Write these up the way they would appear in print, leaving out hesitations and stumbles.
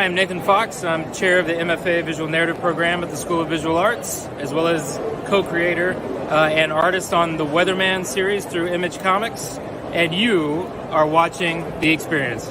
am Nathan Fox. I'm chair of the MFA Visual Narrative Program at the School of Visual Arts, as well as co-creator and artist on the Weatherman series through Image Comics. And you are watching The Experience.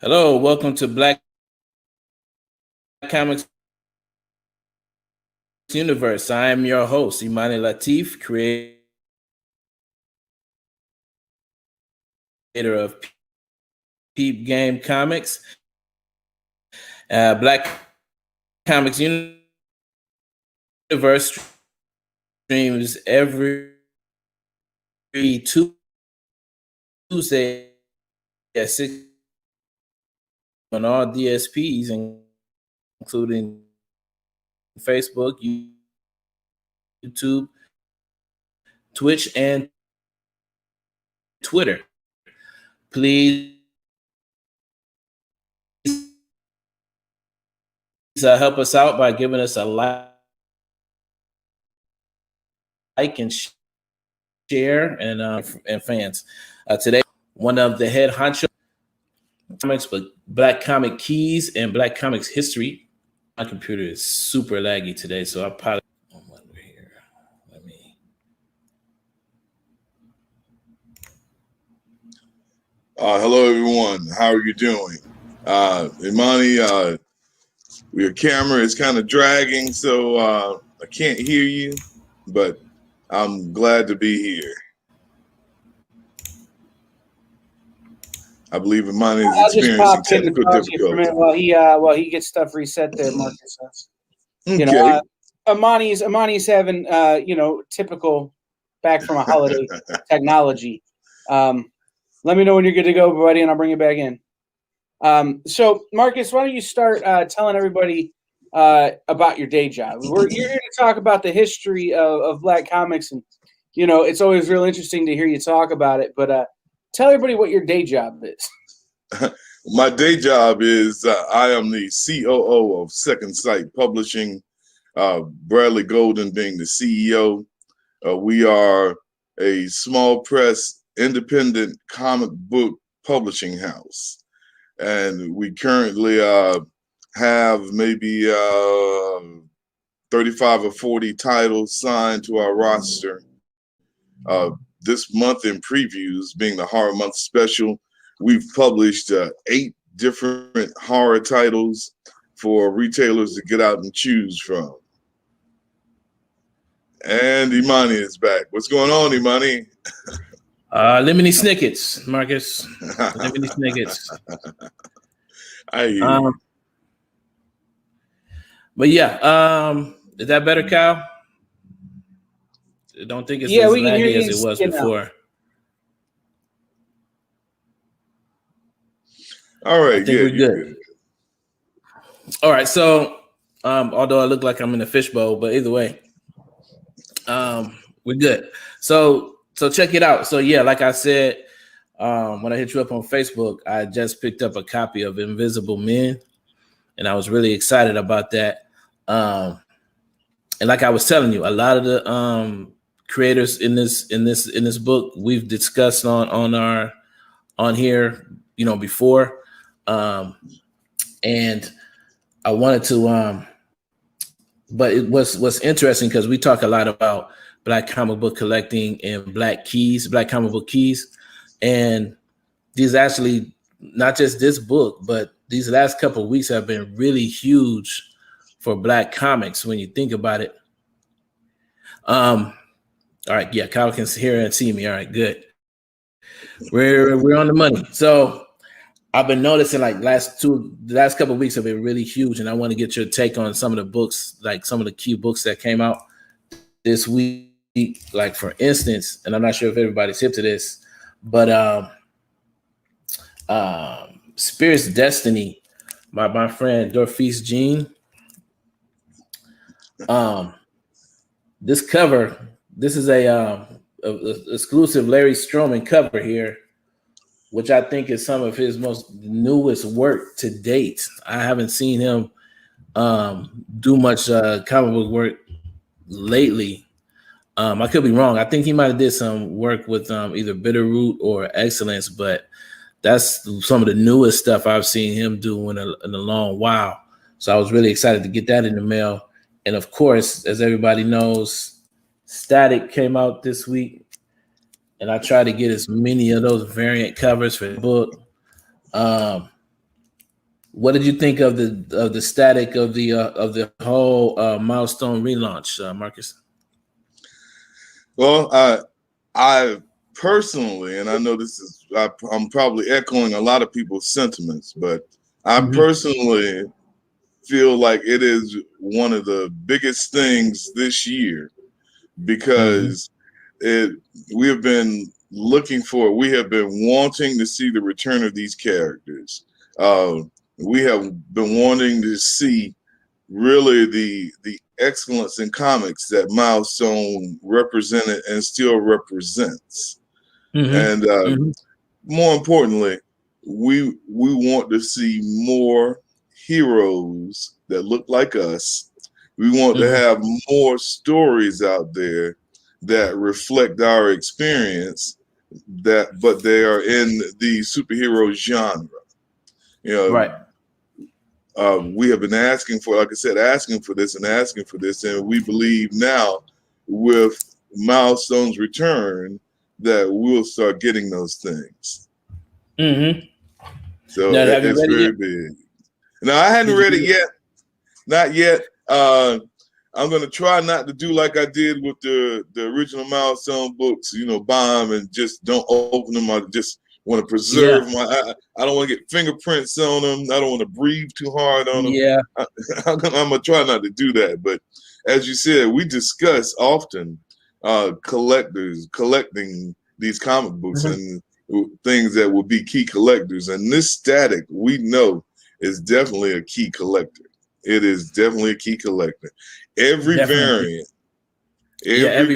Hello, welcome to Black Comics Universe. I am your host, Imani Latif, creator of Peep Game Comics. Black Comics Universe streams every Tuesday at 6 on all DSPs, including Facebook, YouTube, Twitch, and Twitter. Please help us out by giving us a like and share, and fans. Today, one of the head honcho comics, but Black Comic Keys and Black Comics History. My computer is super laggy today, so I apologize. Here. Let me. Hello, everyone. How are you doing? Imani, your camera is kind of dragging, so I can't hear you, but I'm glad to be here. I believe Imani is experiencing technical difficulties. While he gets stuff reset there, Marcus. Okay. Imani's having typical back from a holiday technology. Let me know when you're good to go, buddy, and I'll bring you back in. So Marcus, why don't you start telling everybody about your day job? You're here to talk about the history of Black comics, and it's always real interesting to hear you talk about it, but tell everybody what your day job is. My day job is I am the COO of Second Sight Publishing, Bradley Golden being the CEO. We are a small press, independent comic book publishing house. And we currently have maybe 35 or 40 titles signed to our roster. This month in previews, being the horror month special, we've published 8 different horror titles for retailers to get out and choose from. And Imani is back. What's going on, Imani? Lemony Snickets, Marcus. Lemony Snickets. I hear you. But yeah, is that better, Kyle? I don't think it's Yeah, as we can hear laggy you as it was speaking now. before. All right, I think we're you're good. All right, so although I look like I'm in a fishbowl, but either way, we're good. So check it out. So yeah, like I said, when I hit you up on Facebook, I just picked up a copy of Invisible Men, and I was really excited about that. And like I was telling you, a lot of the creators in this book we've discussed on here, before, and I wanted to, but it was interesting because we talk a lot about Black comic book collecting and Black comic book keys, and these actually not just this book, but these last couple of weeks have been really huge for Black comics when you think about it. All right, yeah, Kyle can hear and see me. All right, good. We're on the money. So I've been noticing like the last couple of weeks have been really huge, and I want to get your take on some of the books, like some of the key books that came out this week. Like for instance, and I'm not sure if everybody's hip to this, but Spirit's Destiny by my friend Dorfis Jean. This cover, this is a exclusive Larry Stroman cover here, which I think is some of his most newest work to date. I haven't seen him do much comic book work lately. I could be wrong. I think he might have did some work with either Bitterroot or Excellence, but that's some of the newest stuff I've seen him do in a long while. So I was really excited to get that in the mail. And of course, as everybody knows, Static came out this week, and I tried to get as many of those variant covers for the book. What did you think of the Static of the whole Milestone relaunch, Marcus? Well, I personally, and I know I'm probably echoing a lot of people's sentiments, but I personally feel like it is one of the biggest things this year because we have been wanting to see the return of these characters. We have been wanting to see really the excellence in comics that Milestone represented and still represents. And more importantly, we want to see more heroes that look like us. We want to have more stories out there that reflect our experience, but they are in the superhero genre. Right. We have been asking for, like I said, asking for this, and we believe now with Milestone's return that we'll start getting those things. So now, it's very big. No, I hadn't read it yet. Not yet. I'm going to try not to do like I did with the original Milestone books, buy them and just don't open them. I just want to preserve I don't want to get fingerprints on them. I don't want to breathe too hard on them. Yeah. I'm going to try not to do that. But as you said, we discuss often collecting these comic books and things that will be key collectors. And this Static, we know, is definitely a key collector. It is definitely a key collector. Every variant, every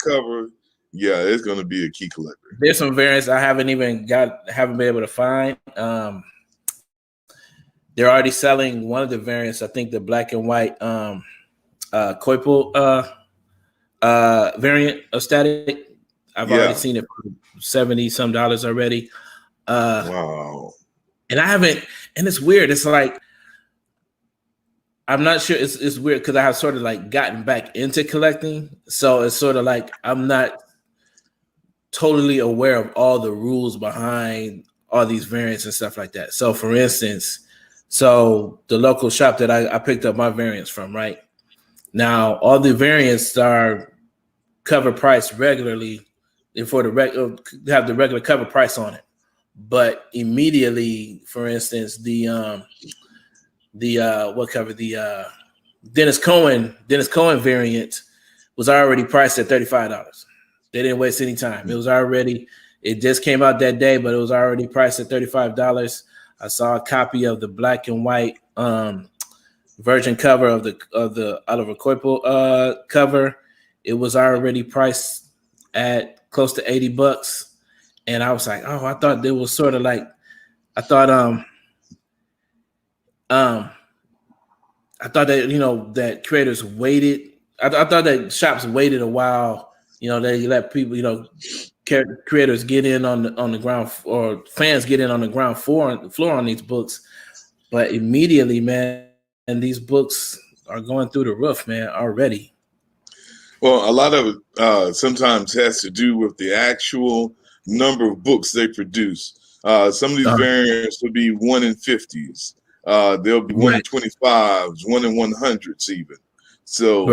cover, it's going to be a key collector. There's some variants I haven't been able to find. They're already selling one of the variants. I think the black and white Coipel variant of Static. I've already seen it for $70 some already. Wow. And I haven't, and it's weird. It's like, I'm not sure. It's weird because I have sort of like gotten back into collecting. So it's sort of like I'm not totally aware of all the rules behind all these variants and stuff like that. So for instance, the local shop that I picked up my variants from, right? Now, all the variants are cover priced regularly for the have the regular cover price on it. But immediately, for instance, the what cover, the Dennis Cohen variant was already priced at $35. They didn't waste any time. It just came out that day, but it was already priced at $35. I saw a copy of the black and white version cover of the Oliver Coipel cover. It was already priced at close to $80. And I was like, oh, I thought they was sort of like, I thought that, that creators waited. I thought that shops waited a while. They let people, creators get in on the ground, or fans get in on the ground floor on these books. But immediately, man, and these books are going through the roof, man, already. Well, a lot of it sometimes has to do with the actual number of books they produce. Some of these variants will be 1 in 50s. There'll be 1 in 25s, 1 in 100s even. So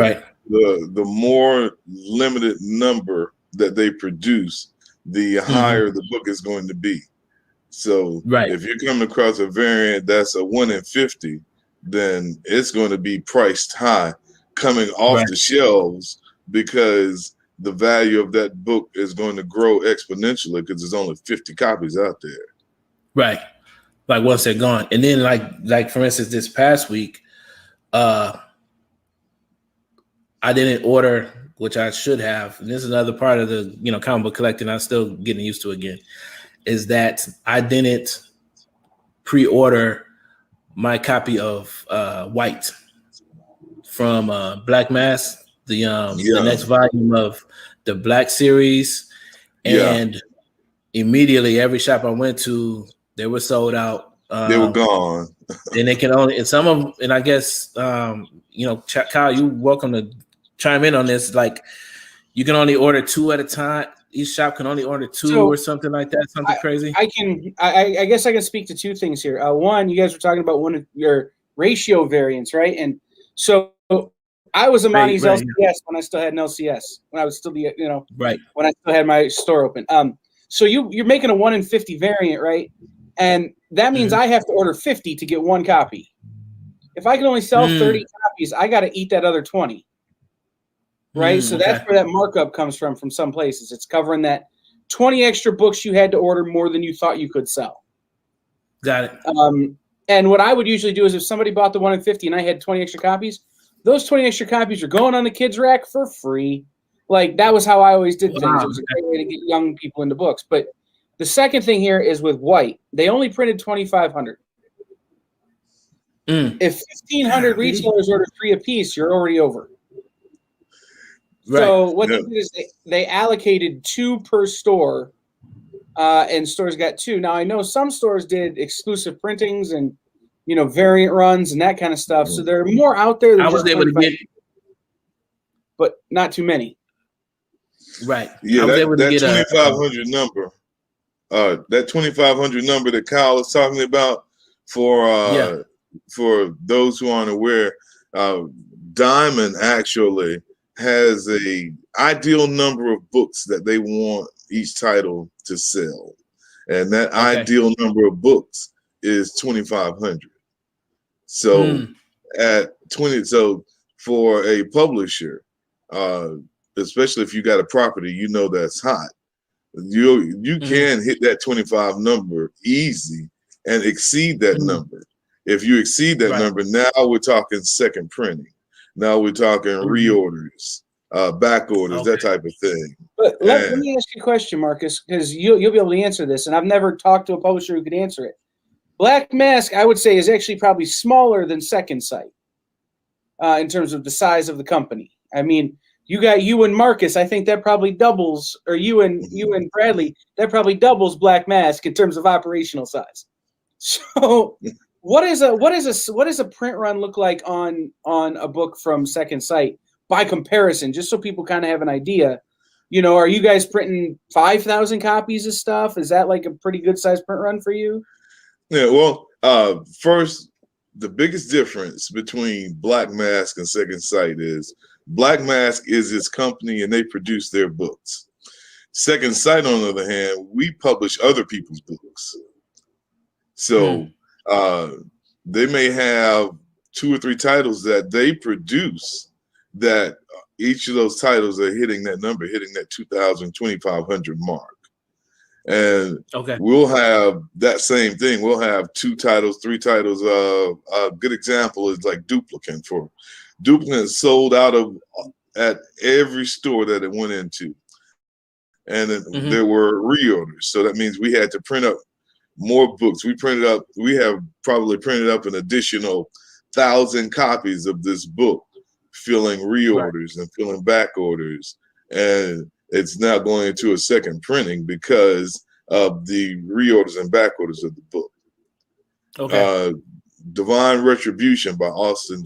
the more limited number that they produce, the higher the book is going to be. So if you're coming across a variant that's a 1 in 50, then it's going to be priced high coming off the shelves, because the value of that book is going to grow exponentially because there's only 50 copies out there. Right. Like once they're gone. And then like for instance, this past week, I didn't order, which I should have. And this is another part of the, comic book collecting I'm still getting used to again, is that I didn't pre-order my copy of White from Black Mask, the next volume of the Black series. And immediately every shop I went to, they were sold out. They were gone. And they can only, and some of them, and I guess, Kyle, you're welcome to chime in on this. Like, you can only order 2 at a time. Each shop can only order 2 or something like that. Something crazy. I guess I can speak to 2 things here. One, you guys were talking about one of your ratio variants, right? And so I was Amani's LCS when I still had an LCS, when I was still when I still had my store open. So you're making a 1 in 50 variant, right? And that means I have to order 50 to get 1 copy. If I can only sell 30 copies, I got to eat that other 20. Right? So that's where that markup comes from some places. It's covering that 20 extra books you had to order more than you thought you could sell. Got it. And what I would usually do is if somebody bought the 1 in 50 and I had 20 extra copies, those 20 extra copies are going on the kids' rack for free. Like, that was how I always did things. It was a great way to get young people into books. But the second thing here is with White, they only printed 2,500. If 1,500 retailers order 3 apiece, you're already over. Right. So what they did is they allocated 2 per store, and stores got 2. Now, I know some stores did exclusive printings and, variant runs and that kind of stuff. So there are more out there than I was able to get, but not too many. Right. Yeah, that 2,500 number. That 2,500 number that Kyle is talking about, for those who aren't aware, Diamond actually has a ideal number of books that they want each title to sell, and that ideal number of books is 2,500. So at 20, so for a publisher, especially if you got a property, that's hot, you can hit that 25 number easy and exceed that number. If you exceed that number, now we're talking second printing. Now we're talking reorders, back orders, that type of thing. But let me ask you a question, Marcus, because you'll be able to answer this, and I've never talked to a publisher who could answer it. Black Mask, I would say, is actually probably smaller than Second Sight in terms of the size of the company. I mean, you and Marcus, I think that probably doubles, or you and Bradley, that probably doubles Black Mask in terms of operational size. So what is a print run look like on a book from Second Sight by comparison, just so people kind of have an idea? Are you guys printing 5,000 copies of stuff? Is that like a pretty good size print run for you? Yeah, well, first, the biggest difference between Black Mask and Second Sight is Black Mask is its company and they produce their books. Second Sight, on the other hand, we publish other people's books. So they may have 2 or 3 titles that they produce that each of those titles are hitting that number, hitting that 2,000, 2,500 mark. And we'll have that same thing. We'll have 2 titles, 3 titles. A good example is like Duplicant. Duplicant sold out at every store that it went into. And then there were reorders. So that means we had to print up more books. We have probably printed up an additional 1,000 copies of this book, filling reorders and filling back orders. And it's now going into a second printing because of the reorders and back orders of the book. Divine Retribution by Austin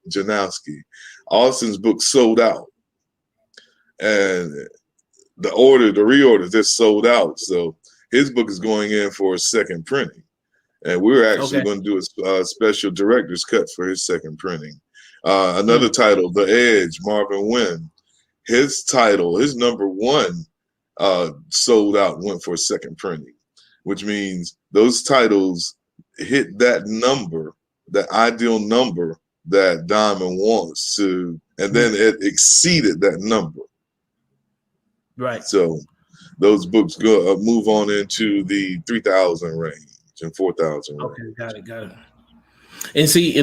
Janowski. Austin's book sold out. And the reorders, they're sold out. So his book is going in for a second printing. And we're actually going to do a special director's cut for his second printing. Another title, The Edge, Marvin Wynn. His title, his number 1, sold out, went for a second printing, which means those titles hit that number, that ideal number that Diamond wants to, and then it exceeded that number. Right. So those books move on into the 3,000 range and 4,000 range. Okay, got it. And see,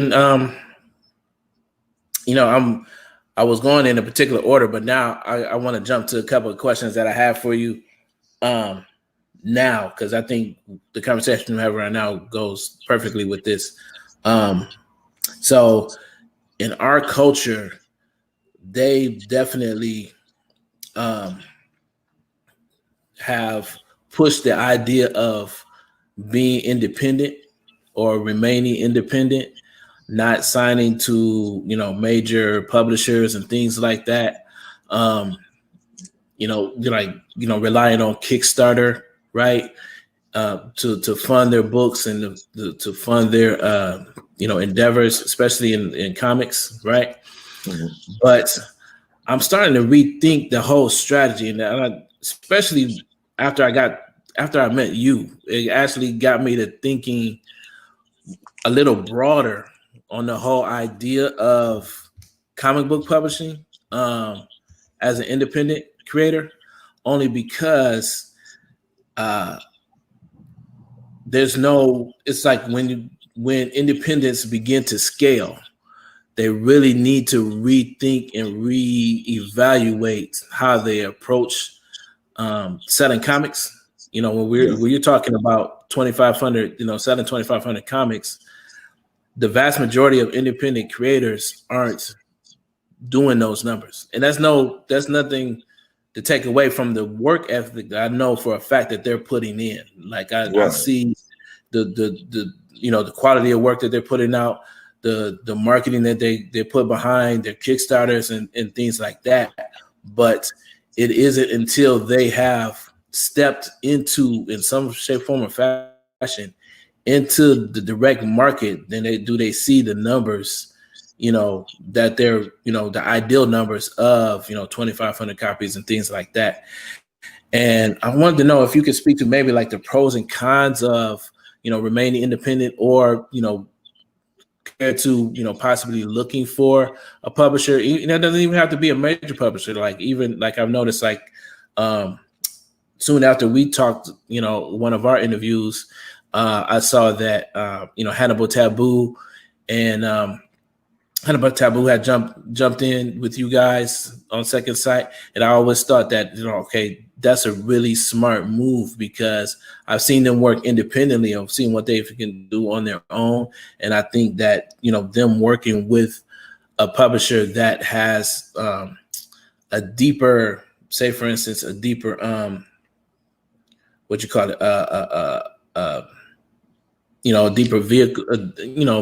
I was going in a particular order, but now I want to jump to a couple of questions that I have for you now, because I think the conversation we have right now goes perfectly with this. So in our culture, they definitely have pushed the idea of being independent or remaining independent, not signing to, major publishers and things like that. Relying on Kickstarter, right? To fund their books and to fund their, endeavors, especially in comics, right? But I'm starting to rethink the whole strategy, and especially after I met you, it actually got me to thinking a little broader on the whole idea of comic book publishing as an independent creator, only because it's like when independents begin to scale, they really need to rethink and reevaluate how they approach selling comics. When you're talking about 2,500, selling 2,500 comics, the vast majority of independent creators aren't doing those numbers. And that's nothing to take away from the work ethic that I know for a fact that they're putting in. Like I see the quality of work that they're putting out, the marketing that they put behind their Kickstarters and things like that. But it isn't until they have stepped into, in some shape, form, or fashion, into the direct market, then they see the numbers, that they're, the ideal numbers of, 2,500 copies and things like that. And I wanted to know if you could speak to maybe like the pros and cons of, remaining independent, or, compared to, possibly looking for a publisher. It doesn't even have to be a major publisher. Like I've noticed, like soon after we talked, one of our interviews, I saw that, Hannibal Taboo and Hannibal Taboo had jumped in with you guys on Second Sight. And I always thought that, that's a really smart move, because I've seen them work independently. I've seen what they can do on their own. And I think that, them working with a publisher that has a deeper, say for instance, a deeper, a deeper vehicle,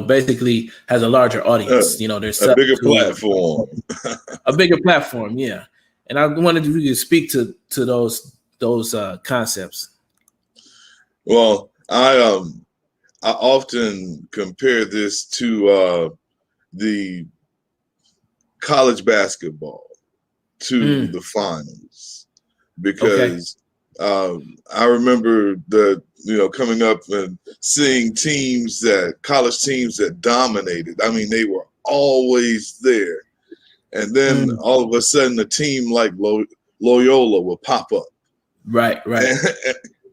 basically has a larger audience. There's a bigger platform. A bigger platform, yeah. And I wanted you to speak to those concepts. Well, I often compare this to the college basketball, to the finals. because I remember coming up and seeing college teams that dominated. I mean, they were always there. And then all of a sudden, a team like Loyola will pop up. Right.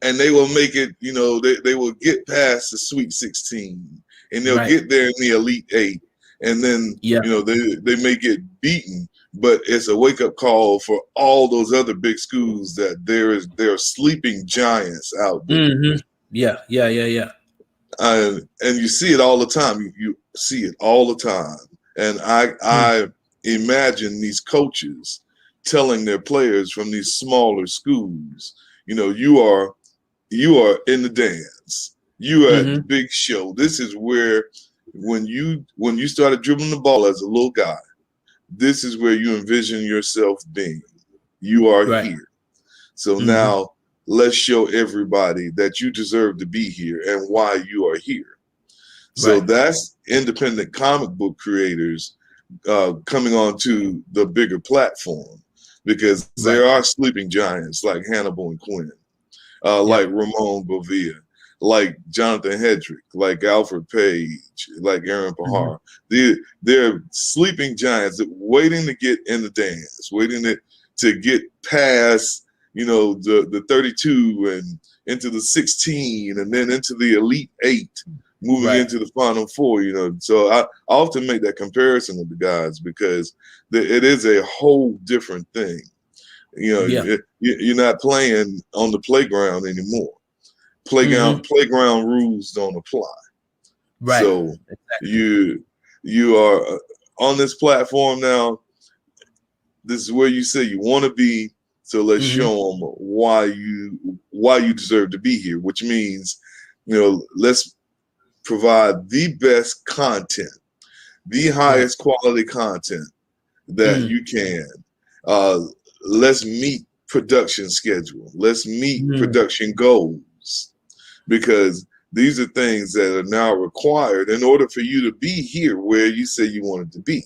And they will make it, they will get past the Sweet 16 and they'll get there in the Elite Eight. And then, they may get beaten, but it's a wake up call for all those other big schools that there are sleeping giants out there. Mm-hmm. Yeah. And you see it all the time. You see it all the time. And I imagine these coaches telling their players from these smaller schools, you are in the dance. You are at the big show. This is where when you started dribbling the ball as a little guy, this is where you envision yourself being. You are here. So now let's show everybody that you deserve to be here and why you are here. So that's independent comic book creators coming onto the bigger platform, because there are sleeping giants like Hannibal and Quinn, like Ramon Bovilla, like Jonathan Hedrick, like Alfred Page, like Aaron Pahar. They're sleeping giants that waiting to get in the dance, waiting to get past, the 32 and into the 16 and then into the Elite Eight, moving into the Final Four. So I often make that comparison with the guys, because it is a whole different thing. You're not playing on the playground anymore. Playground rules don't apply. So you are on this platform now. This is where you say you want to be. So let's show them why you deserve to be here, which means, let's provide the best content, the highest quality content that you can. Let's meet production schedule. Let's meet production goals, because these are things that are now required in order for you to be here where you say you wanted to be.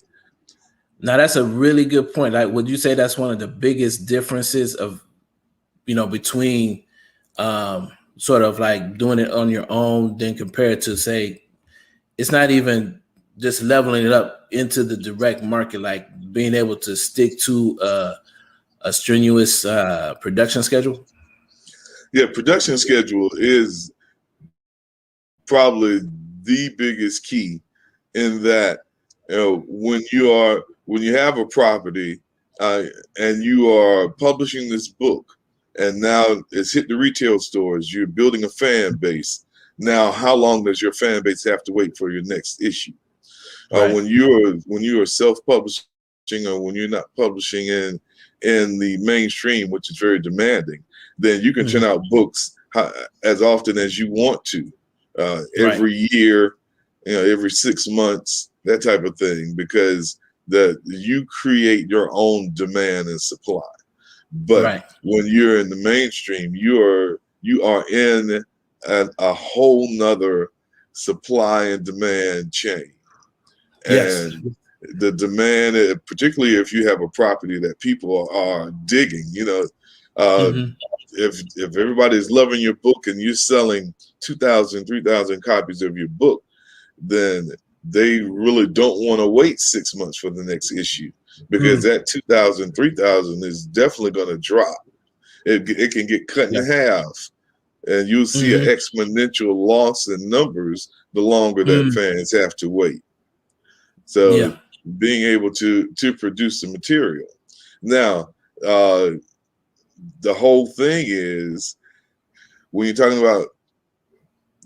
Now, that's a really good point. Like, would you say that's one of the biggest differences of, between sort of like doing it on your own, then compared to, say, it's not even just leveling it up into the direct market, like being able to stick to a strenuous production schedule? Yeah, production schedule is probably the biggest key, in that when you have a property and you are publishing this book, and now it's hit the retail stores, you're building a fan base. Now, how long does your fan base have to wait for your next issue? When you are self-publishing, or when you're not publishing in the mainstream, which is very demanding, then you can turn out books as often as you want to, every year, every 6 months, that type of thing, because you create your own demand and supply. But when you're in the mainstream, you are in a whole nother supply and demand chain. And the demand, particularly if you have a property that people are digging, if everybody's loving your book and you're selling 2,000, 3,000 copies of your book, then they really don't want to wait 6 months for the next issue, because that 2,000, 3,000 is definitely going to drop. It can get cut in half, and you'll see an exponential loss in numbers the longer that fans have to wait. So being able to produce the material. Now, the whole thing is, when you're talking about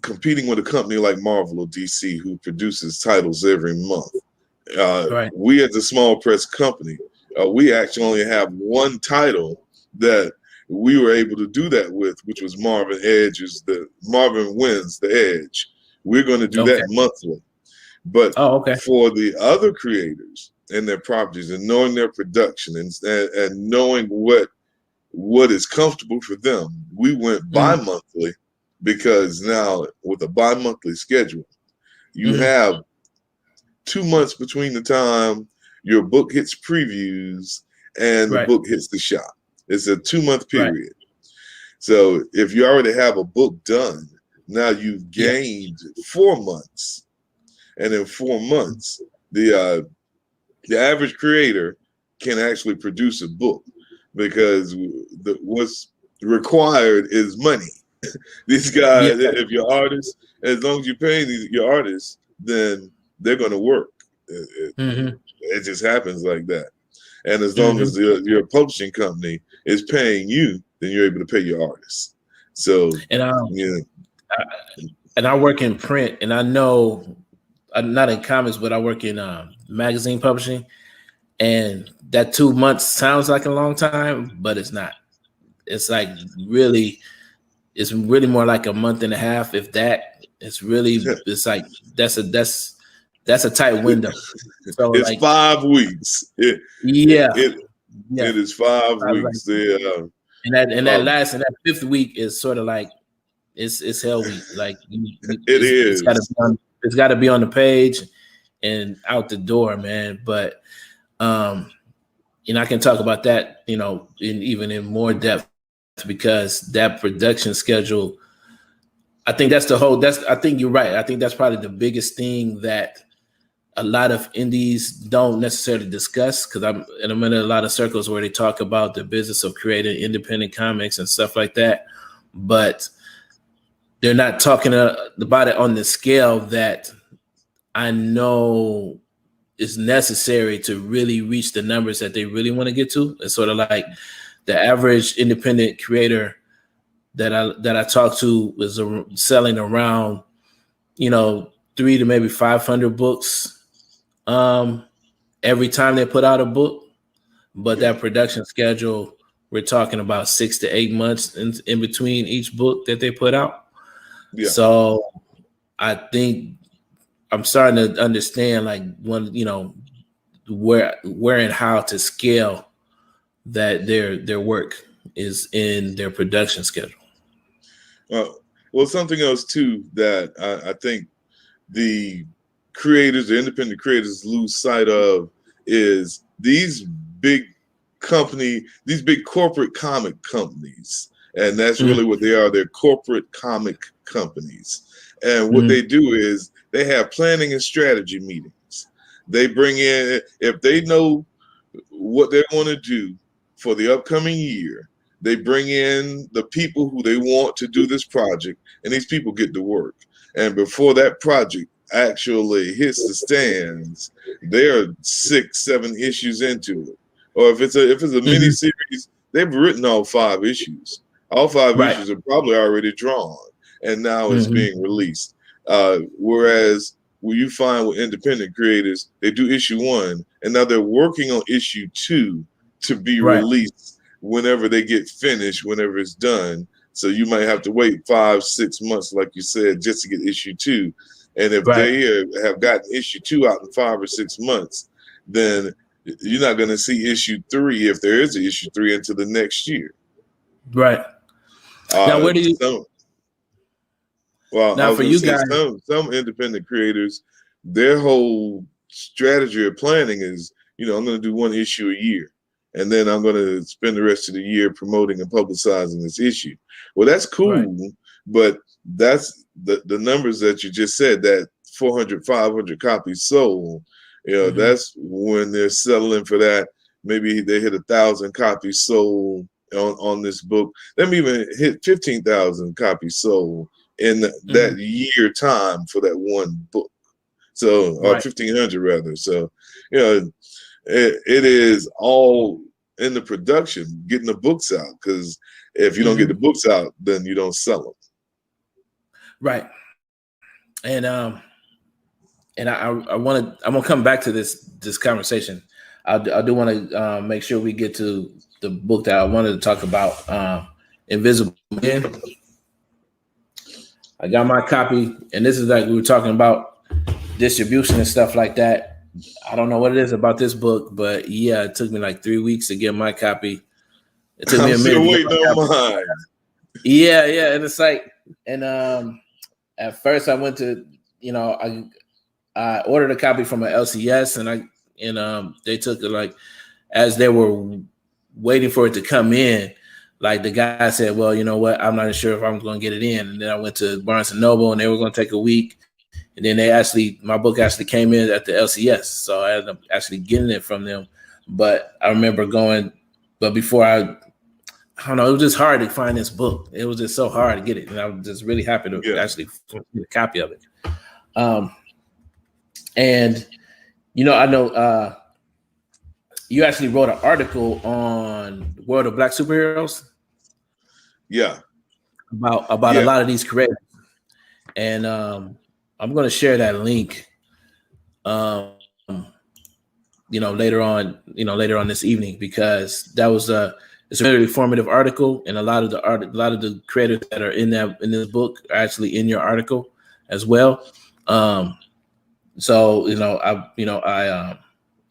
competing with a company like Marvel or DC, who produces titles every month, we as a small press company, we actually only have one title that we were able to do that with, which was Marvin Wins The Edge. We're going to do that monthly. But for the other creators and their properties, and knowing their production and knowing what is comfortable for them, we went bi-monthly, because now with a bi-monthly schedule, you have 2 months between the time your book hits previews and the book hits the shop. It's a 2-month Right. period. So if you already have a book done, now you've gained 4 months, and in 4 months, the average creator can actually produce a book, because what's required is money. These guys, if you're artists, as long as you're paying your artists, then they're going to work. It just happens like that. And as long as your publishing company is paying you, then you're able to pay your artists. So, and I work in print, and I know I'm not in comics, but I work in magazine publishing. And that 2 months sounds like a long time, but it's not. It's like it's really more like a month and a half, if that. It's like that's a tight window. So it's like 5 weeks. It is 5 weeks. And that fifth week is sort of like it's hell week. Like it's got to be on the page and out the door, man. But I can talk about that, even in more depth, because that production schedule, I think I think you're right. I think that's probably the biggest thing that a lot of indies don't necessarily discuss, because I'm in a lot of circles where they talk about the business of creating independent comics and stuff like that, but they're not talking about it on the scale that I know is necessary to really reach the numbers that they really want to get to. It's sort of like the average independent creator that I talk to is selling around, 300 to maybe 500 books every time they put out a book. But that production schedule, we're talking about 6 to 8 months in between each book that they put out. Yeah. So I think I'm starting to understand where and how to scale that their work is in their production schedule. Well, something else too that I think the independent creators lose sight of is these big corporate comic companies. And that's really what they are. They're corporate comic companies. And what they do is they have planning and strategy meetings. They bring in, if they know what they want to do for the upcoming year, they bring in the people who they want to do this project, and these people get to work. And before that project actually hits the stands, they're 6-7 issues into it. Or if it's a mini series, they've written all 5 issues. All 5 issues are probably already drawn, and now it's being released. Whereas what you find with independent creators, they do issue 1, and now they're working on issue 2 to be released whenever they get finished, whenever it's done. So you might have to wait 5-6 months, like you said, just to get issue 2. And if they have gotten issue 2 out in 5 or 6 months, then you're not going to see issue 3, if there is an issue 3, until the next year. Right. Now, where do you? For you guys, some independent creators, their whole strategy or planning is, I'm going to do 1 issue a year, and then I'm going to spend the rest of the year promoting and publicizing this issue. Well, that's cool, but that's the numbers that you just said, that 400, 500 copies sold. That's when they're settling for that. Maybe they hit 1,000 copies sold on this book. Let me even hit 15,000 copies sold in that year time for that 1 book. So, or 1,500 rather. So, it is all in the production, getting the books out. Because if you don't get the books out, then you don't sell them. Right. And I'm gonna come back to this conversation. I do want to make sure we get to the book that I wanted to talk about, Invisible Man. I got my copy, and this is like we were talking about distribution and stuff like that. I don't know what it is about this book, but yeah, it took me like 3 weeks to get my copy. It took me a minute. Waiting on mine. Yeah, and it's like, and at first I went to, I ordered a copy from an LCS, and they took it like as they were waiting for it to come in, like the guy said, well, you know what, I'm not sure if I'm going to get it in. And then I went to Barnes and Noble, and they were going to take a week. And then my book actually came in at the LCS. So I ended up actually getting it from them. But I remember before I don't know, it was just hard to find this book. It was just so hard to get it. And I was just really happy to actually get a copy of it. And, I know you actually wrote an article on World of Black Superheroes. Yeah. About a lot of these creators. And I'm going to share that link, later on this evening, because that was it's a very informative article, and a lot of the creators that are in this book are actually in your article as well. So I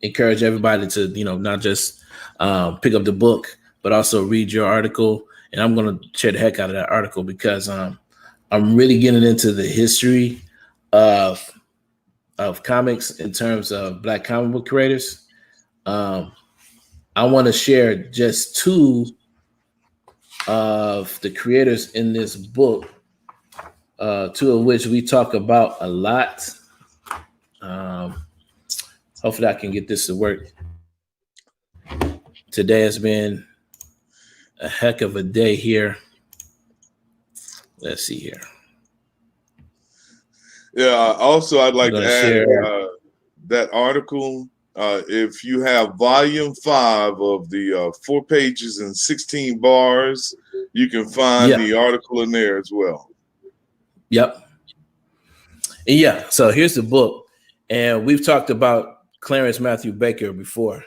encourage everybody to not just pick up the book, but also read your article. And I'm going to share the heck out of that article because I'm really getting into the history of comics in terms of Black comic book creators. I want to share just two of the creators in this book, two of which we talk about a lot. Hopefully I can get this to work. Today has been a heck of a day here. Let's see here. Yeah. Also, I'd like to add that article. If you have volume 5 of the 4 pages and 16 bars, you can find the article in there as well. Yep. Yeah. So here's the book, and we've talked about Clarence Matthew Baker before.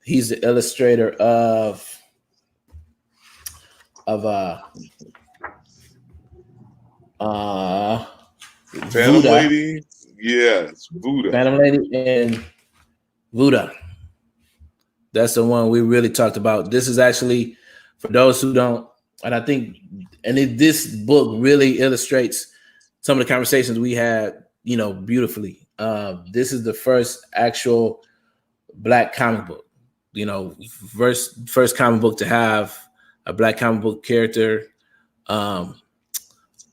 He's the illustrator of Phantom Lady. Yes, Voodoo. Phantom Lady and Voodoo. That's the one we really talked about. This is actually, for those who don't, and I think, this book really illustrates some of the conversations we had, beautifully. This is the first actual Black comic book, first comic book to have a Black comic book character on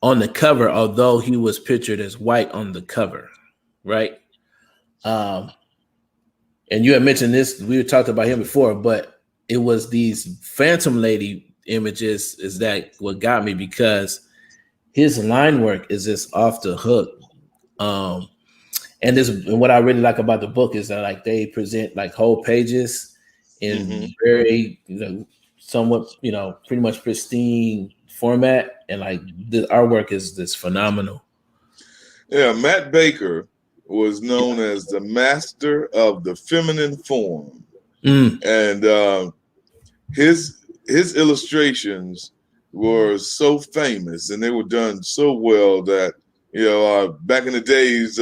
the cover, although he was pictured as white on the cover, right? And you had mentioned this, we talked about him before, but it was these Phantom Lady images is that what got me, because his line work is just off the hook. And what I really like about the book is that they present whole pages in very somewhat pretty much pristine format, and the artwork is just phenomenal. Yeah, Matt Baker was known as the master of the feminine form, and his illustrations were so famous, and they were done so well that back in the days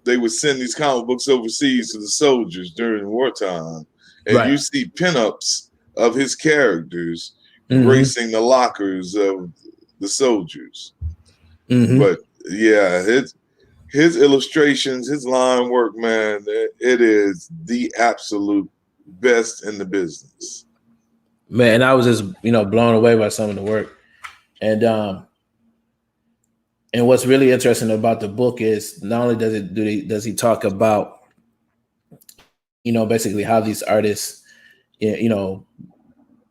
they would send these comic books overseas to the soldiers during wartime, and you see pinups of his characters gracing the lockers of the soldiers. But yeah, his illustrations, his line work, man, it is the absolute best in the business. Man, I was just blown away by some of the work, and what's really interesting about the book is not only does he talk about basically how these artists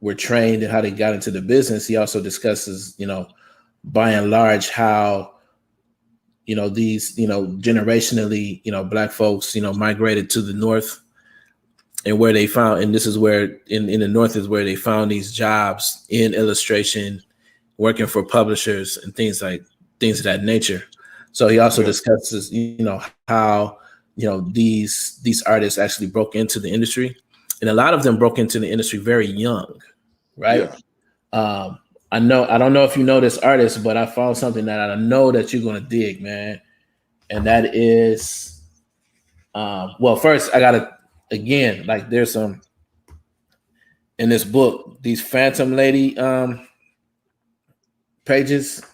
were trained and how they got into the business. He also discusses by and large how these generationally Black folks migrated to the North, and where they found, and this is where in the North is where they found these jobs in illustration, working for publishers and things of that nature. So he also discusses how these artists actually broke into the industry, and a lot of them broke into the industry very young, right? I don't know if you know this artist, but I found something that I know that you're gonna dig, man, and that is first I gotta, again, there's some in this book, these Phantom Lady pages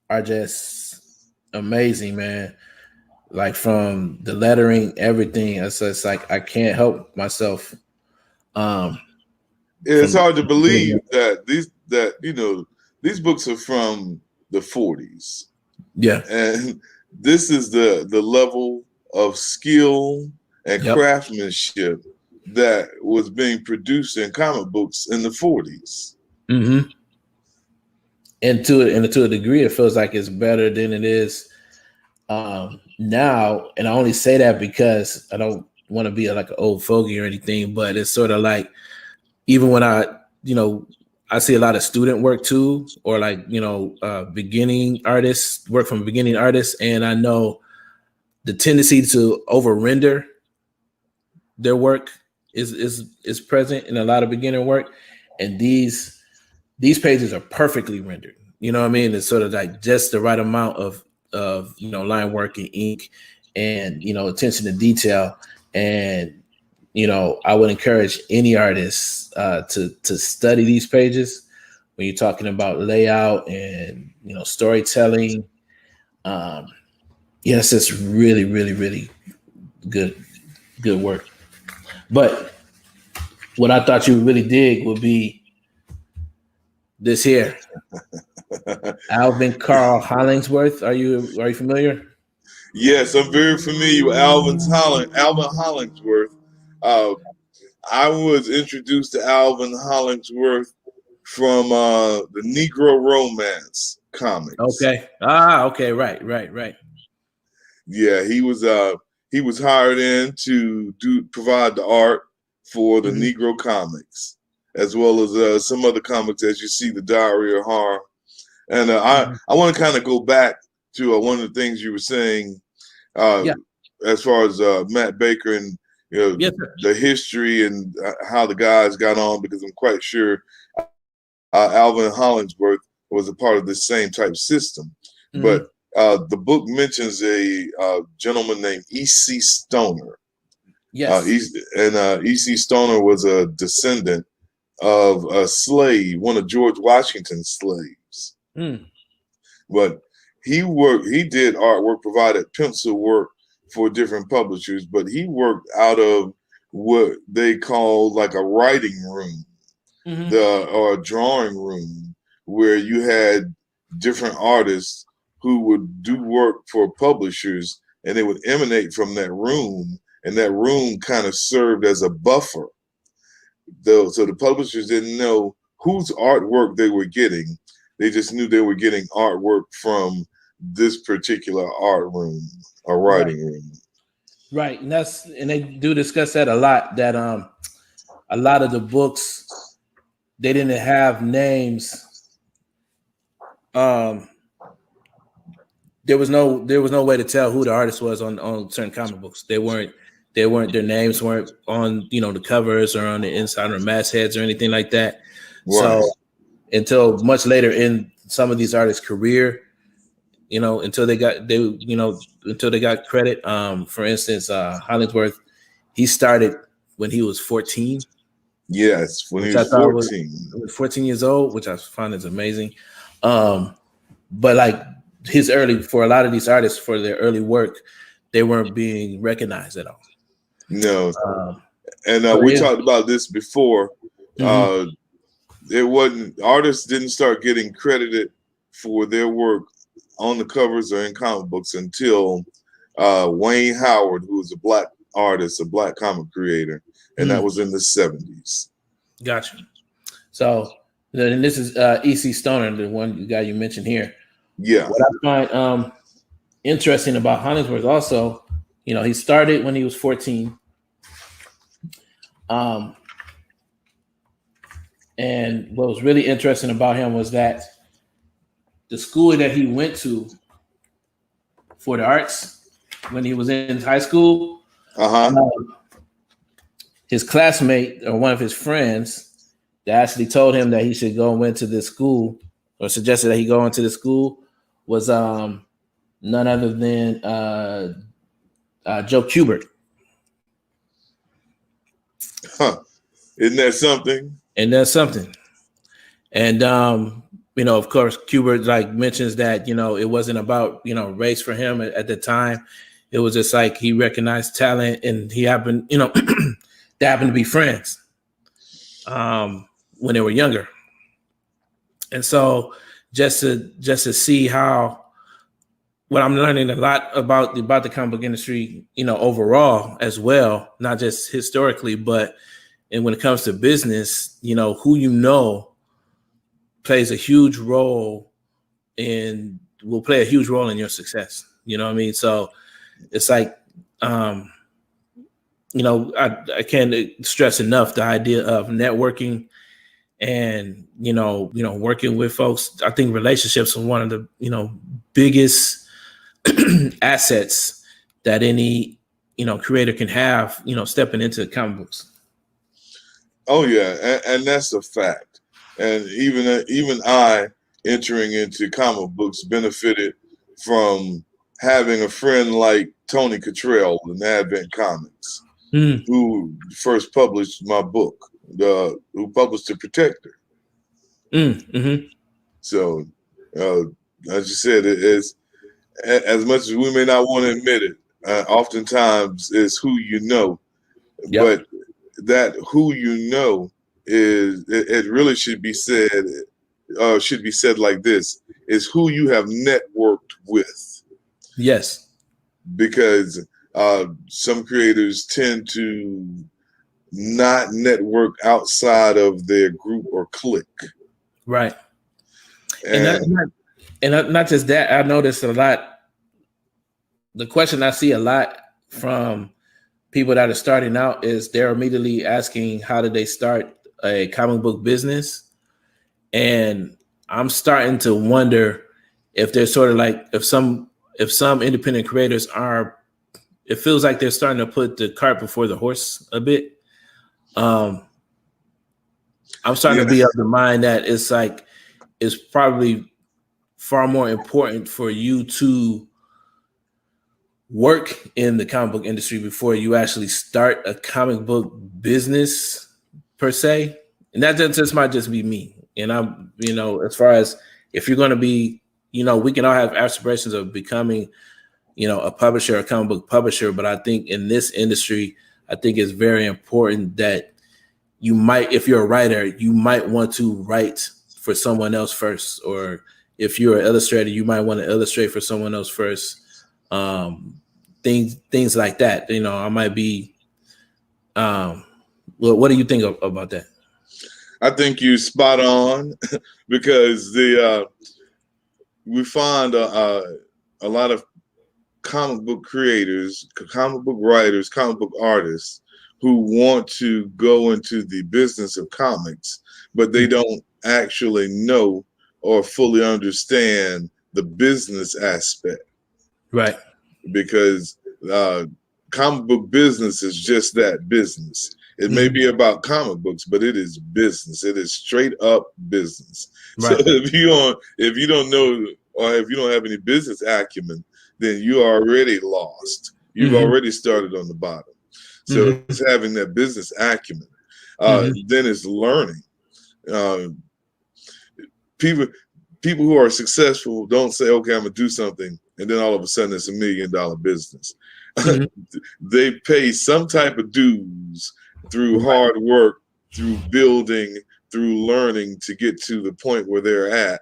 are just amazing, man. From the lettering, everything. It's I can't help myself It's hard to believe that these books are from the 40s. Yeah. And this is the level of skill and craftsmanship that was being produced in comic books in the 40s. Mm-hmm. And to a degree, it feels like it's better than it is now. And I only say that because I don't want to be like an old fogey or anything, but it's sort of like, even when I see a lot of student work too, or like, beginning artists work from beginning artists. And I know the tendency to over render their work is present in a lot of beginner work. And these pages are perfectly rendered. You know what I mean? It's sort of like just the right amount of line work and ink and, attention to detail. And, I would encourage any artist to study these pages when you're talking about layout and, storytelling. Yes, it's really, really, really good work. But what I thought you would really dig would be this here. Alvin Carl Hollingsworth. Are you familiar? Yes, I'm very familiar with Alvin Hollingsworth. I was introduced to Alvin Hollingsworth from the Negro Romance comics. Okay. Okay. Right. Yeah, he was hired in to provide the art for the Negro comics, as well as some other comics, as you see, the Diary of Horror. And I want to kind of go back to one of the things you were saying, as far as Matt Baker and the history and how the guys got on, because I'm quite sure Alvin Hollingsworth was a part of this same type system. But the book mentions a gentleman named E.C. Stoner. Yes. E.C. Stoner was a descendant of a slave, one of George Washington's slaves. But he did artwork, provided pencil work for different publishers, but he worked out of what they call like a writing room, or a drawing room, where you had different artists who would do work for publishers, and they would emanate from that room, and that room kind of served as a buffer. So the publishers didn't know whose artwork they were getting. They just knew they were getting artwork from this particular art room or writing room. Right. And they do discuss that a lot, that a lot of the books, they didn't have names. There was no way to tell who the artist was on certain comic books. Their names weren't on, the covers or on the inside or mastheads or anything like that. Right. So until much later in some of these artists' career, until they got credit. For instance, Hollingsworth, he started when he was 14. Yes, when he was 14. Was 14 years old, which I find is amazing. But like for a lot of these artists, for their early work, they weren't being recognized at all. No. And we talked about this before. It wasn't, artists didn't start getting credited for their work on the covers or in comic books until Wayne Howard, who was a black artist, a black comic creator, and that was in the 70s. Gotcha. So, and this is E.C. Stoner, the guy you mentioned here. Yeah. What I find interesting about Hollingsworth also, he started when he was 14. And what was really interesting about him was that the school that he went to for the arts when he was in high school, his classmate or one of his friends that actually told him that he should go and went to this school, or suggested that he go into the school, was none other than Joe Kubert. Isn't that something? And that's something. And of course, Kubert mentions that it wasn't about race for him at the time. It was just like he recognized talent, and he happened they happened to be friends. when they were younger. And so just to see how what I'm learning a lot about the comic book industry, overall as well, not just historically, but and when it comes to business, who plays a huge role will play a huge role in your success. You know what I mean? So it's like, I can't stress enough the idea of networking and, working with folks. I think relationships are one of the, biggest assets that any, creator can have, stepping into comic books. Oh yeah, and that's a fact. And even I, entering into comic books, benefited from having a friend like Tony Cottrell in Advent Comics, who first published my book, who published The Protector. Mm-hmm. So, as you said, it is, as much as we may not want to admit it, oftentimes it's who you know. Yep. But that who you know it really should be said like this, is who you have networked with. Yes. Because some creators tend to not network outside of their group or clique. Right. And not just that, I noticed a lot. The question I see a lot from people that are starting out is they're immediately asking, how did they start a comic book business? And I'm starting to wonder if they're sort of like, if some independent creators it feels like they're starting to put the cart before the horse a bit. I'm starting to be of the mind that it's like, it's probably far more important for you to work in the comic book industry before you actually start a comic book business per se. And that just might just be me. And I'm, as far as if you're going to be, we can all have aspirations of becoming, a publisher, a comic book publisher. But I think in this industry, I think it's very important that you might, if you're a writer, you might want to write for someone else first. Or if you're an illustrator, you might want to illustrate for someone else first. Things like that. I might be, what do you think about that? I think you're spot on because we find a lot of comic book creators, comic book writers, comic book artists who want to go into the business of comics, but they don't actually know or fully understand the business aspect. Right. Because comic book business is just that, business. It may be about comic books, but it is business. It is straight up business. Right. So if you don't know, or if you don't have any business acumen, then you are already lost. You've already started on the bottom. So it's having that business acumen. Then it's learning. People who are successful don't say, okay, I'm gonna do something, and then all of a sudden it's $1 million business. They pay some type of dues through hard work, through building, through learning to get to the point where they're at.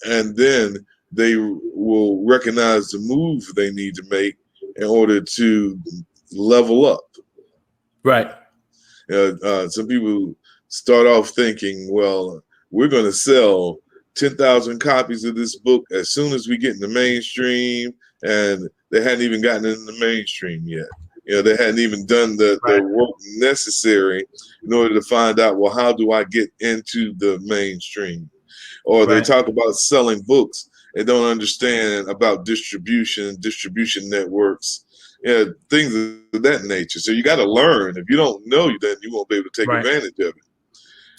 And then they will recognize the move they need to make in order to level up. Right. Some people start off thinking, well, we're going to sell 10,000 copies of this book as soon as we get in the mainstream, and they hadn't even gotten in the mainstream yet. They hadn't even done the work necessary in order to find out, well, how do I get into the mainstream? Or they talk about selling books and don't understand about distribution networks, things of that nature. So you got to learn. If you don't know, then you won't be able to take advantage of it.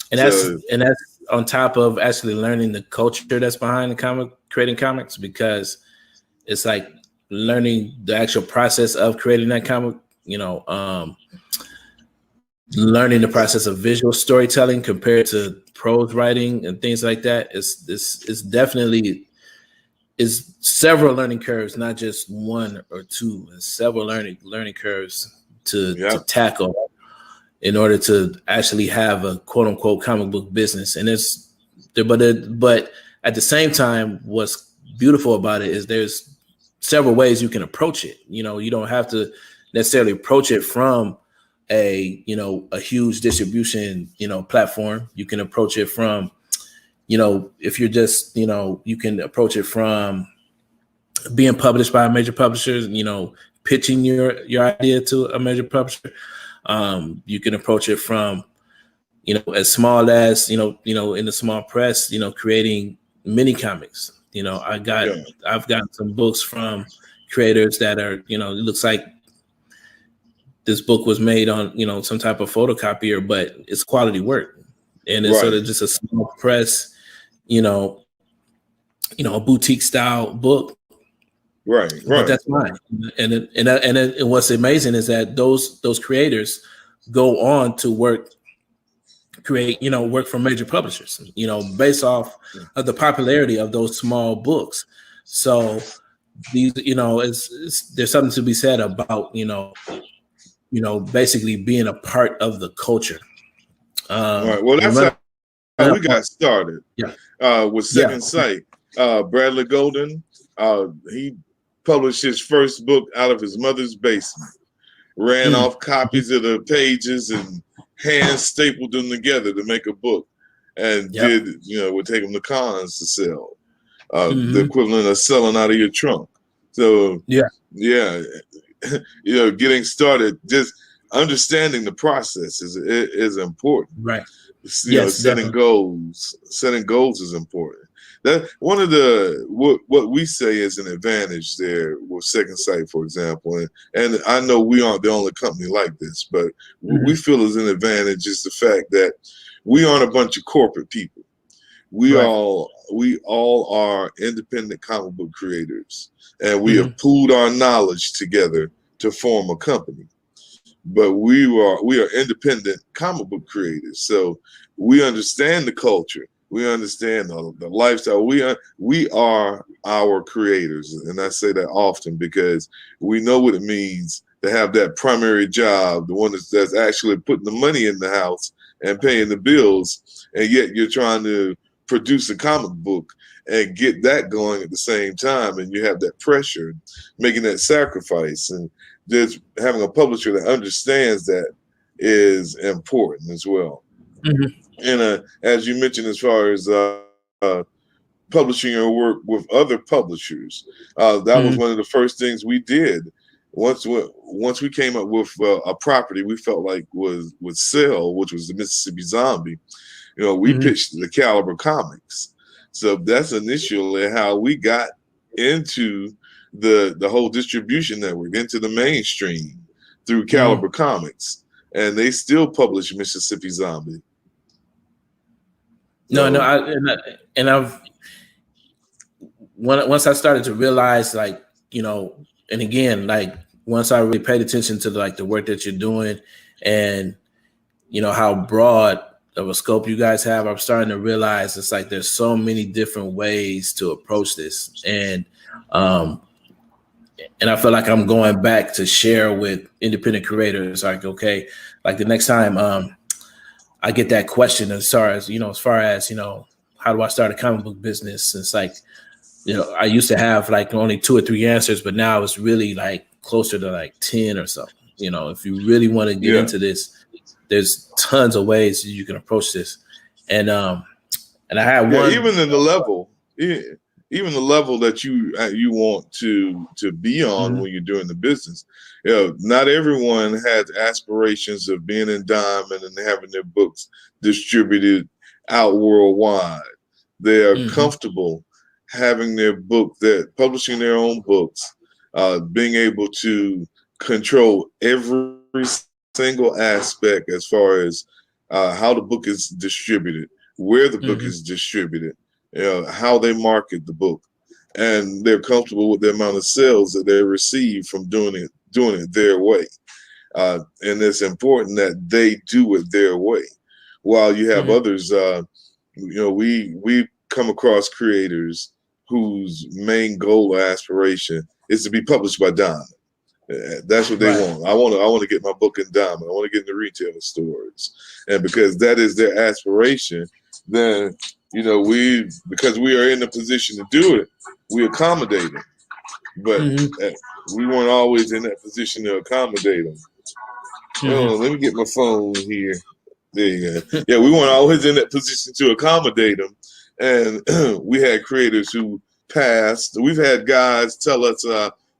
And that's on top of actually learning the culture that's behind the creating comics, because it's like learning the actual process of creating that comic, learning the process of visual storytelling compared to prose writing and things like that. It's definitely is several learning curves, not just one or two. It's several learning curves to tackle. in order to actually have a quote unquote comic book business. And but at the same time, what's beautiful about it is there's several ways you can approach it. You know, you don't have to necessarily approach it from a huge distribution, platform. You can approach it from, if you're just, you can approach it from being published by a major publisher, pitching your idea to a major publisher. You can approach it from, as small as, in the small press, creating mini comics. I've gotten some books from creators that are, it looks like this book was made on, some type of photocopier, but it's quality work. And it's sort of just a small press, a boutique style book. Right. But that's mine. And what's amazing is that those creators go on to work for major publishers, based off of the popularity of those small books. So these, there's something to be said about, basically being a part of the culture. All right. Well, that's how we got started. With Second Sight. Bradley Golden, he published his first book out of his mother's basement, ran off copies of the pages and hand stapled them together to make a book, and would take them to cons to sell, the equivalent of selling out of your trunk. So getting started, just understanding the process is important. Right. Setting goals is important. That one of the what we say is an advantage there with Second Sight, for example, and I know we aren't the only company like this, but what we feel is an advantage is the fact that we aren't a bunch of corporate people. We all are independent comic book creators, and we have pooled our knowledge together to form a company. But we are independent comic book creators, so we understand the culture. We understand the lifestyle. We are our creators, and I say that often because we know what it means to have that primary job, the one that's actually putting the money in the house and paying the bills, and yet you're trying to produce a comic book and get that going at the same time, and you have that pressure, making that sacrifice, and just having a publisher that understands that is important as well. And as you mentioned, as far as publishing your work with other publishers, that was one of the first things we did. Once we came up with a property we felt like would sell, which was the Mississippi Zombie, we pitched the Caliber Comics. So that's initially how we got into the whole distribution network, into the mainstream through Caliber Comics, and they still publish Mississippi Zombie. Once I started to realize, and again, once I really paid attention to the work that you're doing, and how broad of a scope you guys have, I'm starting to realize it's there's so many different ways to approach this, and I feel like I'm going back to share with independent creators. The next time I get that question as far as how do I start a comic book business? It's I used to have only 2 or 3 answers, but now it's really closer to 10 or something. If you really want to get into this, there's tons of ways you can approach this. And I had one, even the level that you want to be on when you're doing the business. Not everyone has aspirations of being in Diamond and having their books distributed out worldwide. They are comfortable having their book, publishing their own books, being able to control every single aspect as far as how the book is distributed, where the book is distributed, how they market the book, and they're comfortable with the amount of sales that they receive from doing it their way. And it's important that they do it their way. While you have others, we come across creators whose main goal or aspiration is to be published by Diamond. That's what they want. I want to get my book in Diamond. I want to get in the retail stores, and because that is their aspiration, then because we are in the position to do it, we accommodate them. But we weren't always in that position to accommodate them. Oh, let me get my phone here. There you go. Yeah, we weren't always in that position to accommodate them, and we had creators who passed. We've had guys tell us,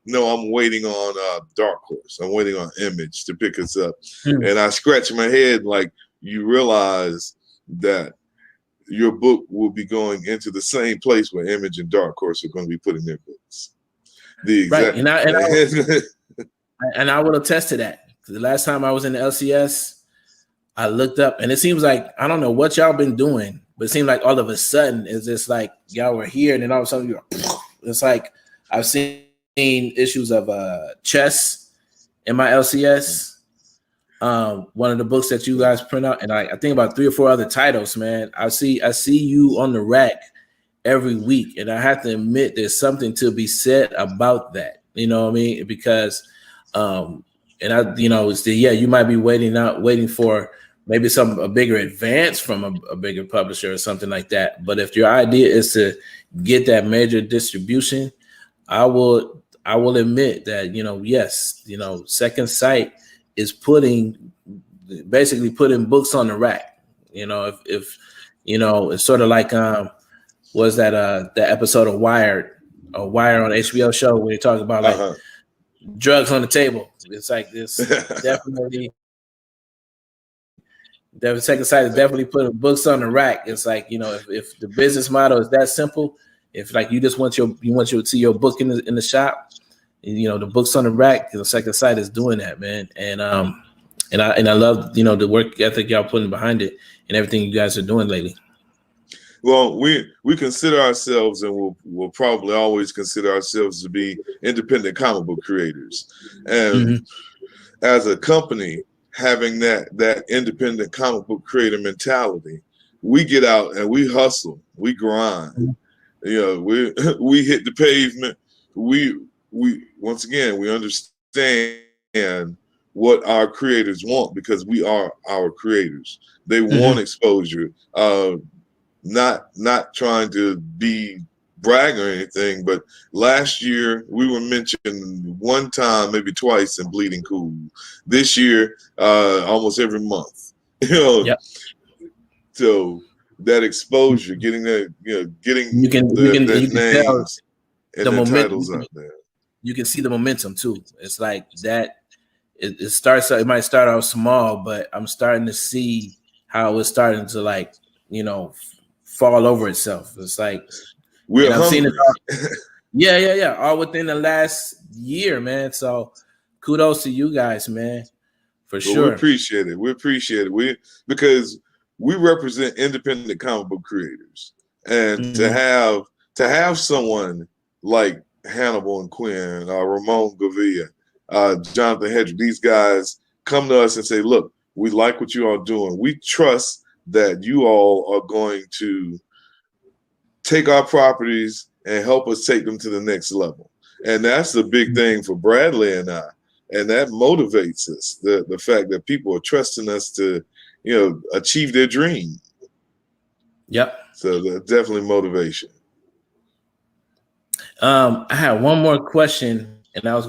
"No, I'm waiting on Dark Horse. I'm waiting on Image to pick us up." And I scratch my head like, you realize that your book will be going into the same place where Image and Dark Horse are going to be putting their books. Right, and I will attest to that. The last time I was in the LCS, I looked up, and it seems like, I don't know what y'all been doing, but it seemed like all of a sudden it's just like y'all were here, and then all of a sudden it's like I've seen issues of chess in my LCS. One of the books that you guys print out, and I think about 3 or 4 other titles, man. I see you on the rack every week, and I have to admit there's something to be said about that. You know what I mean? Because you might be waiting for maybe a bigger advance from a bigger publisher or something like that. But if your idea is to get that major distribution, I will admit that, yes, Second Sight is basically putting books on the rack. If it's sort of like was that the episode of Wire on HBO show where they talk about like drugs on the table. It's like this definitely. The Second Sight is definitely putting books on the rack. It's like, if the business model is that simple, if like you just want to see your book in the shop, the books on the rack, the Second Sight is doing that, man. And I love the work ethic y'all putting behind it and everything you guys are doing lately. Well, we consider ourselves, and we'll probably always consider ourselves to be independent comic book creators. And as a company, having that independent comic book creator mentality, we get out and we hustle, we grind. We hit the pavement. We once again, we understand what our creators want, because we are our creators. They want exposure. Not trying to be brag or anything, but last year we were mentioned one time, maybe twice, in Bleeding Cool. This year, almost every month. So that exposure, getting that, getting you can names and the momentum titles out there. You can see the momentum too. It's like that. It starts. It might start out small, but I'm starting to see how it's starting to fall over itself. It's like I've seen it all, all within the last year, man. So kudos to you guys, man, for sure. We appreciate it. Because we represent independent comic book creators, and to have someone like Hannibal and Quinn, Ramon Gavia, Jonathan Hedrick, these guys come to us and say, "Look, we like what you all doing. We trust that you all are going to take our properties and help us take them to the next level." And that's the big thing for Bradley and I. And that motivates us, the fact that people are trusting us to, achieve their dream. Yep. So that's definitely motivation. I had one more question, and it was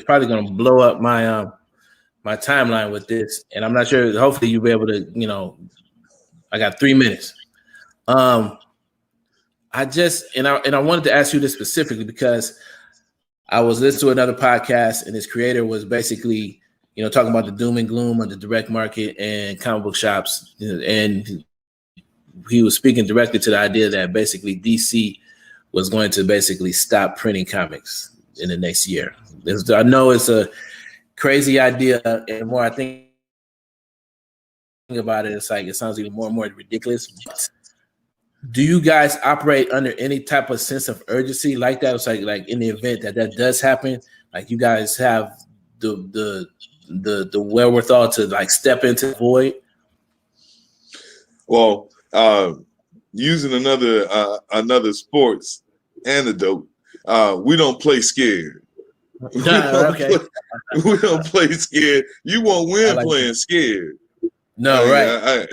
probably gonna blow up my my timeline with this, and I'm not sure. Hopefully you'll be able to, I got 3 minutes. I wanted to ask you this specifically because I was listening to another podcast, and his creator was basically, talking about the doom and gloom of the direct market and comic book shops, and he was speaking directly to the idea that basically DC was going to basically stop printing comics in the next year. I know it's a crazy idea, and the more I think about it, it's like it sounds even more and more ridiculous. But do you guys operate under any type of sense of urgency like that? It's like in the event that does happen, like you guys have the wherewithal to like step into the void? Well, using another sports anecdote, we don't play scared. We don't, Okay. we don't play scared. You won't win like playing scared. No, right.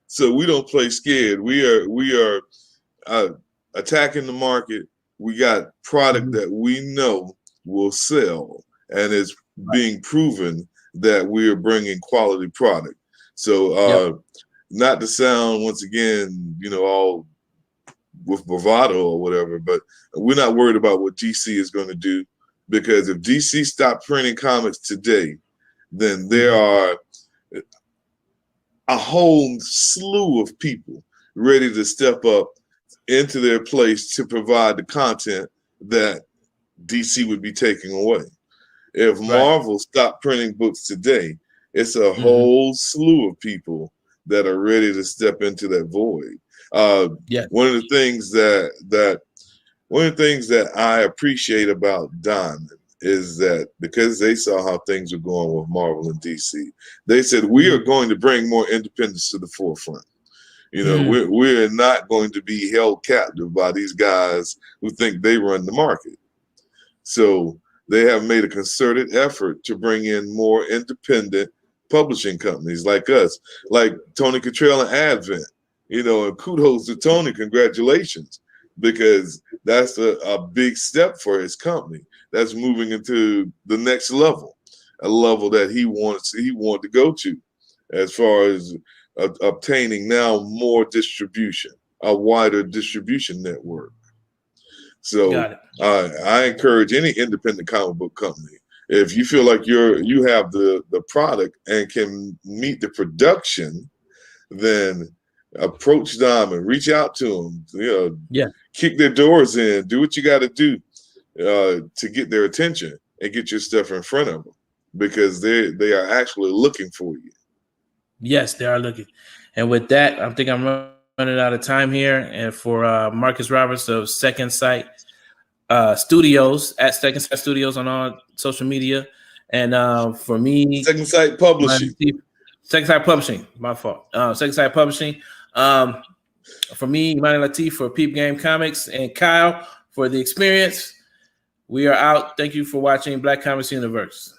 So we don't play scared. We are attacking the market. We got product that we know will sell, and it's being proven that we are bringing quality product. So not to sound, once again, all with bravado or whatever, but we're not worried about what DC is going to do, because if DC stopped printing comics today, then there are a whole slew of people ready to step up into their place to provide the content that DC would be taking away. If Marvel stopped printing books today, it's a whole slew of people that are ready to step into that void. One of the things that I appreciate about Diamond is that because they saw how things were going with Marvel and DC, they said, we are going to bring more independence to the forefront. We're not going to be held captive by these guys who think they run the market. So they have made a concerted effort to bring in more independent publishing companies like us, like Tony Cottrell and Advent, and kudos to Tony, congratulations, because that's a big step for his company. That's moving into the next level, a level that he wanted to go to, as far as obtaining now more distribution, a wider distribution network. So I encourage any independent comic book company, if you feel like you have the product and can meet the production, then approach Diamond, reach out to them, kick their doors in, do what you got to do to get their attention and get your stuff in front of them, because they are actually looking for you. Yes, they are looking. And with that, I think I'm running out of time here. And for Marcus Roberts of Second Sight Studios, at Second Sight Studios on all social media, and for me, Second Sight Publishing. Second Sight Publishing, my fault. Second Sight Publishing. For me, Imani Latif for Peep Game Comics, and Kyle for The Experience. We are out. Thank you for watching Black Comics Universe.